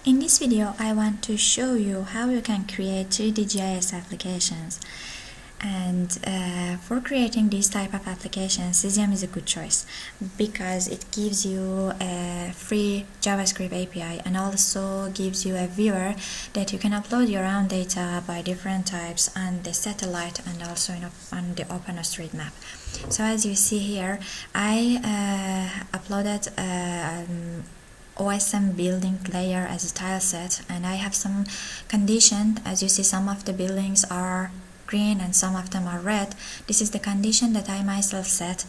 In this video, I want to show you how you can create 3D GIS applications. And for creating this type of application, CZML is a good choice because it gives you a free JavaScript API and also gives you a viewer that you can upload your own data by different types on the satellite and also on the OpenStreetMap. So as you see here, I uploaded OSM building layer as a tile set, and I have some condition. As you see, some of the buildings are green and some of them are red. This is the condition that I myself set.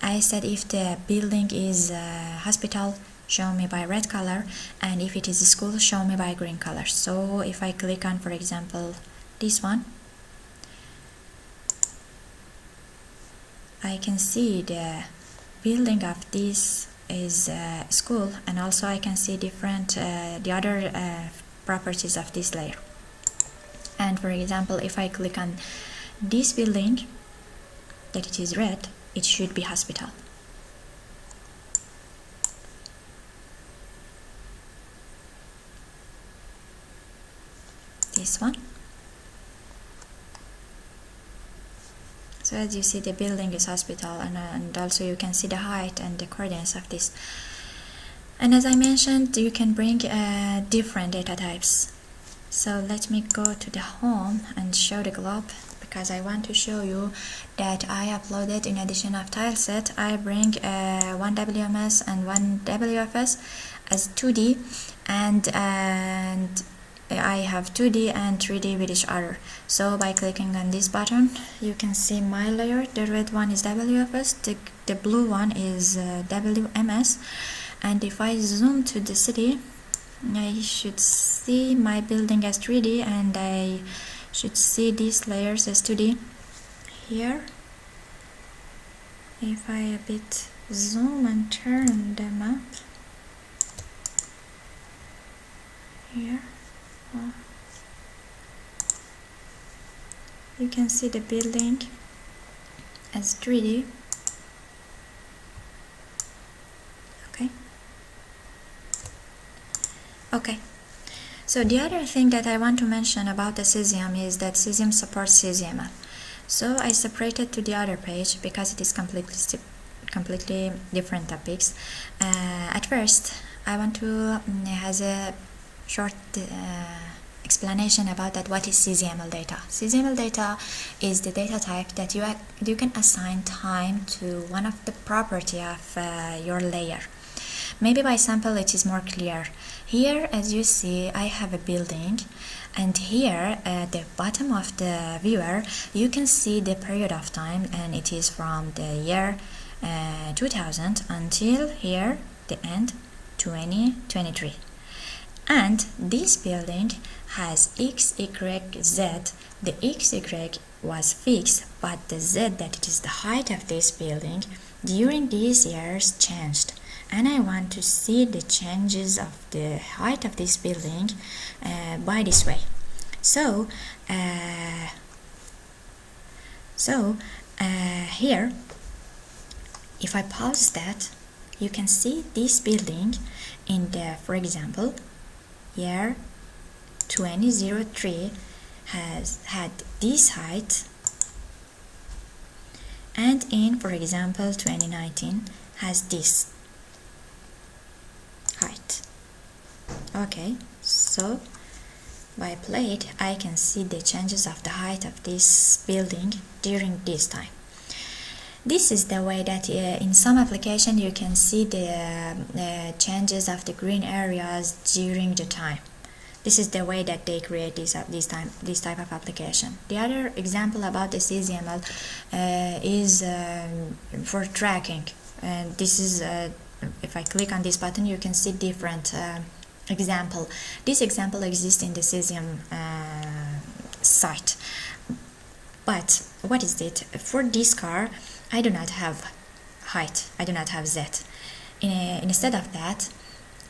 I said if the building is hospital, show me by red color, and if it is a school, show me by green color. So if I click on, for example, this one, I can see the building of this is school, and also I can see different the other properties of this layer. And for example, if I click on this building that it is red, it should be hospital. This one. So as you see, the building is hospital, and also you can see the height and the coordinates of this. And as I mentioned, you can bring different data types. So let me go to the home and show the globe, because I want to show you that I uploaded, in addition of tile set, I bring one WMS and one WFS as 2D, and I have 2D and 3D with each other. So by clicking on this button, you can see my layer. The red one is WFS, the blue one is WMS, and if I zoom to the city, I should see my building as 3D, and I should see these layers as 2D. Here, if I a bit zoom and turn the map, here, you can see the building as 3D. Okay, so the other thing that I want to mention about the CZML is that CZML supports CZML. So I separated to the other page because it is completely different topics. At first, I want to have a short explanation about that. What is CZML data? CZML data is the data type that you can assign time to one of the property of your layer. Maybe by sample it is more clear. Here, as you see, I have a building, and here at the bottom of the viewer you can see the period of time, and it is from the year 2000 until here the end 2023. And this building has X, Y, Z. The X, Y was fixed, but the Z, that it is the height of this building, during these years changed. And I want to see the changes of the height of this building by this way. So here, if I pause that, you can see this building in the, for example, year 2003 has had this height, and in, for example, 2019 has this height. Okay, so by plate I can see the changes of the height of this building during this time. This is the way that in some application you can see the changes of the green areas during the time. This is the way that they create this type of application. The other example about the CZML is for tracking, and this is if I click on this button, you can see different example. This example exists in the CZML site. But what is it? For this car, I do not have height. I do not have Z. Instead of that,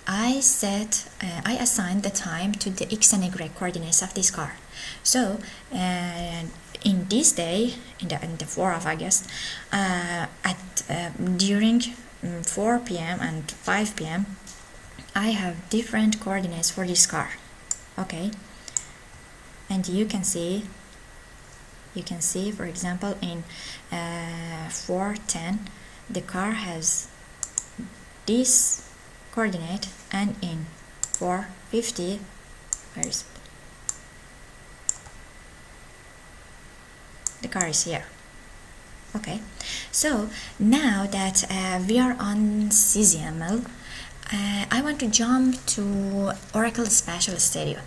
I assigned the time to the X and Y coordinates of this car. So in this day, in the 4th of August, during 4 p.m. and 5 p.m., I have different coordinates for this car. Okay, and you can see for example in 410 the car has this coordinate, and in 450, where is it? The car is here. Okay, so now that we are on CZML, I want to jump to Oracle Spatial Studio,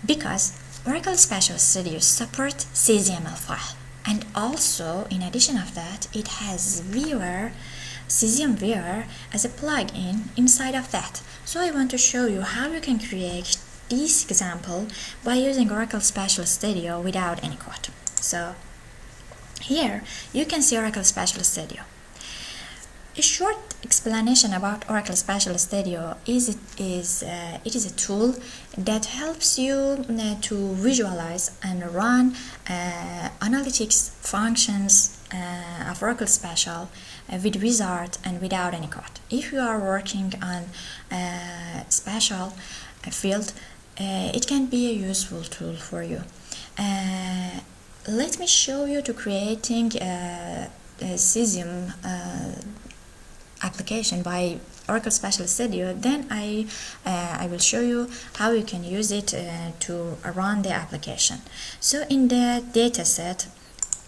because Oracle Spatial Studio supports CZML file, and also in addition of that it has Cesium Viewer as a plugin inside of that. So I want to show you how you can create this example by using Oracle Spatial Studio without any code. So here you can see Oracle Spatial Studio. A short explanation about Oracle Spatial Studio is it is a tool that helps you to visualize and run analytics functions of Oracle Spatial with wizard and without any code. If you are working on spatial field, it can be a useful tool for you. Let me show you to creating a Cesium application by Oracle Spatial Studio. Then I will show you how you can use it to run the application. So in the dataset,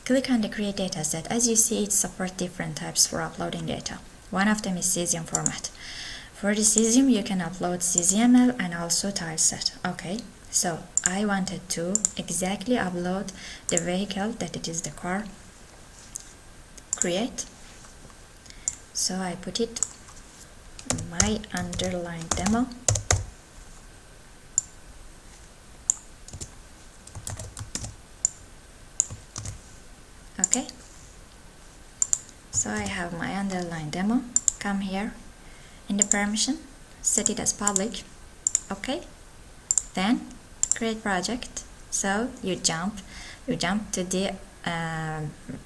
click on the create dataset. As you see, it supports different types for uploading data. One of them is Cesium format. For the Cesium, you can upload CZML and also tileset. Okay, so I wanted to exactly upload the vehicle, that it is the car. Create. So I put it my underlined demo. Okay, so I have my underlined demo. Come here in the permission, set it as public. Okay, then create project. So you jump to the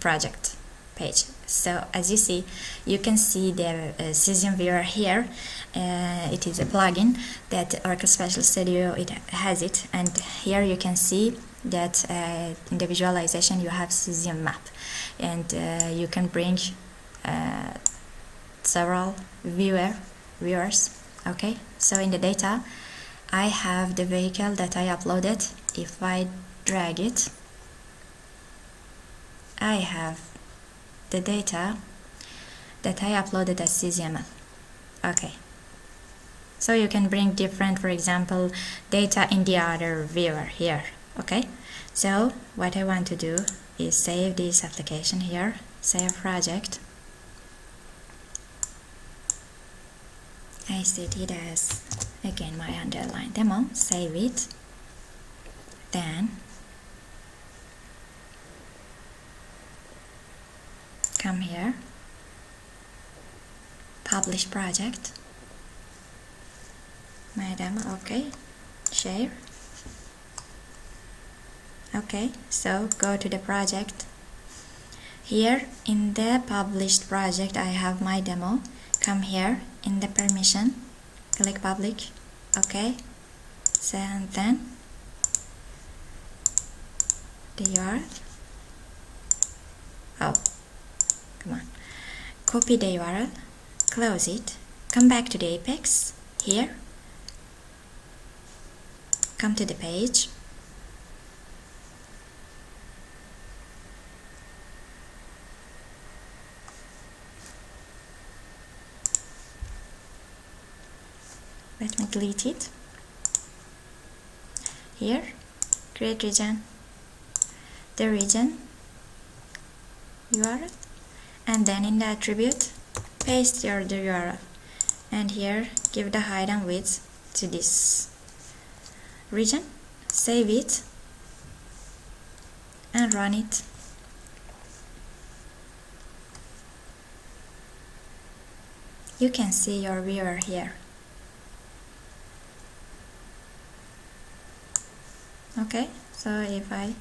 project page. So as you see, you can see the Cesium Viewer here. It is a plugin that Oracle Spatial Studio has it, and here you can see that in the visualization you have Cesium map, and you can bring several viewers. Okay, so in the data I have the vehicle that I uploaded. If I drag it, I have the data that I uploaded as CZML. Okay, so you can bring different, for example, data in the other viewer here. Okay, so what I want to do is save this application here, save project. I set it as again my underline demo, save it, then come here, publish project, my demo. Okay, share. Okay, so go to the project. Here in the published project I have my demo. Come here in the permission, click public. Okay, so and then the URL. Oh, come on. Copy the URL, close it, come back to the apex here, come to the page, let me delete it. Here, create region, the region URL, and then in the attribute paste the URL, and here give the height and width to this region, save it and run it. You can see your viewer here. Okay, so if I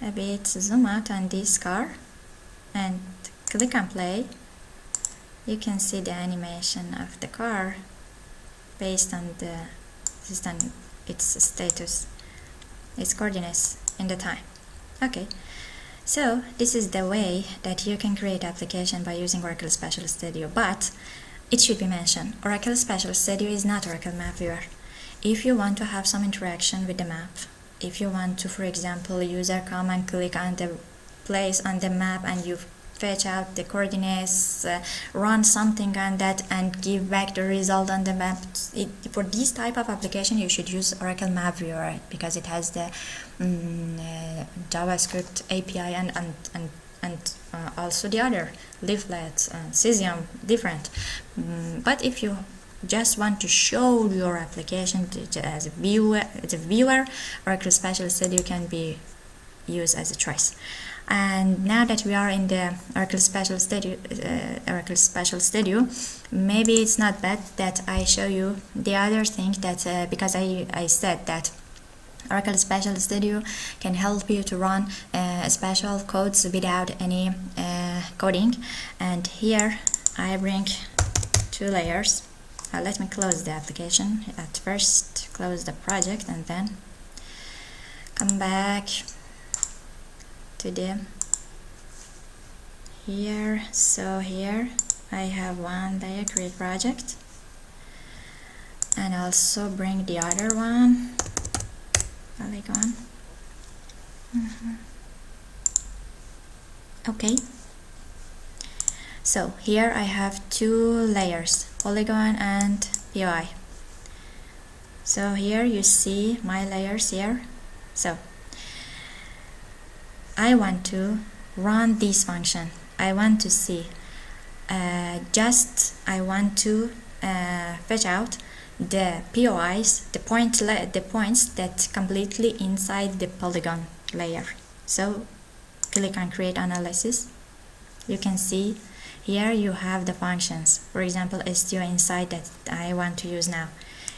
a bit zoom out on this car and click on play, you can see the animation of the car based on its status, its coordinates in the time. Okay, so this is the way that you can create application by using Oracle Spatial Studio, but it should be mentioned, Oracle Spatial Studio is not Oracle Map Viewer. If you want to have some interaction with the map, if you want to, for example, user come and click on the place on the map and you fetch out the coordinates, run something on that and give back the result on the map. For this type of application you should use Oracle Map Viewer because it has the JavaScript API and also the other leaflets, Cesium, different. But if you just want to show your application as a viewer, Oracle Spatial Studio can be used as a choice. And now that we are in the Oracle Spatial Studio, maybe it's not bad that I show you the other thing that because I said that Oracle Spatial Studio can help you to run spatial codes without any coding. And here I bring two layers. Let me close the application. At first close the project and then come back to the here. So here I have one layer, create project, and also bring the other one, polygon. Okay, so here I have two layers, polygon and POI. So here you see my layers here. So I want to run this function. I want to see I want to fetch out the POIs, the points that completely inside the polygon layer. So click on create analysis. You can see here you have the functions. For example, STO inside that I want to use now.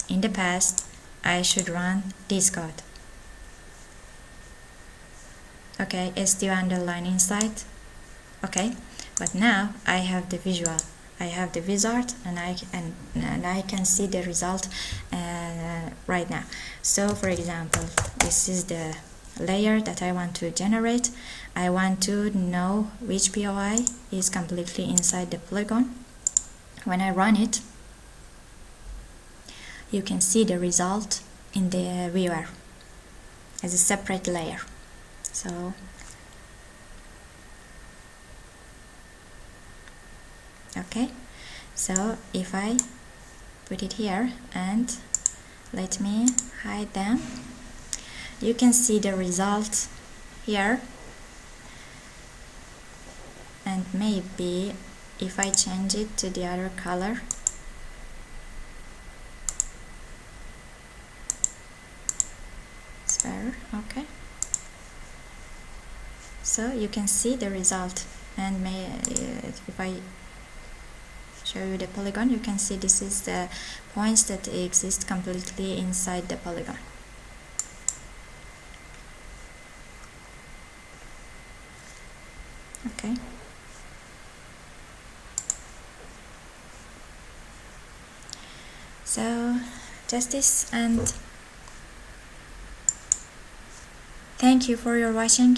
In the past I should run this code. Okay, STO underline inside. Okay, but now I have the visual. I have the wizard and I can see the result right now. So for example, this is the layer that I want to generate. I want to know which POI is completely inside the polygon. When I run it, you can see the result in the viewer as a separate layer. So okay, so if I put it here and let me hide them, you can see the result here. And maybe if I change it to the other color, it's better. Okay, so you can see the result. And if I show you the polygon, you can see this is the points that exist completely inside the polygon. Okay, so just this, and thank you for your watching.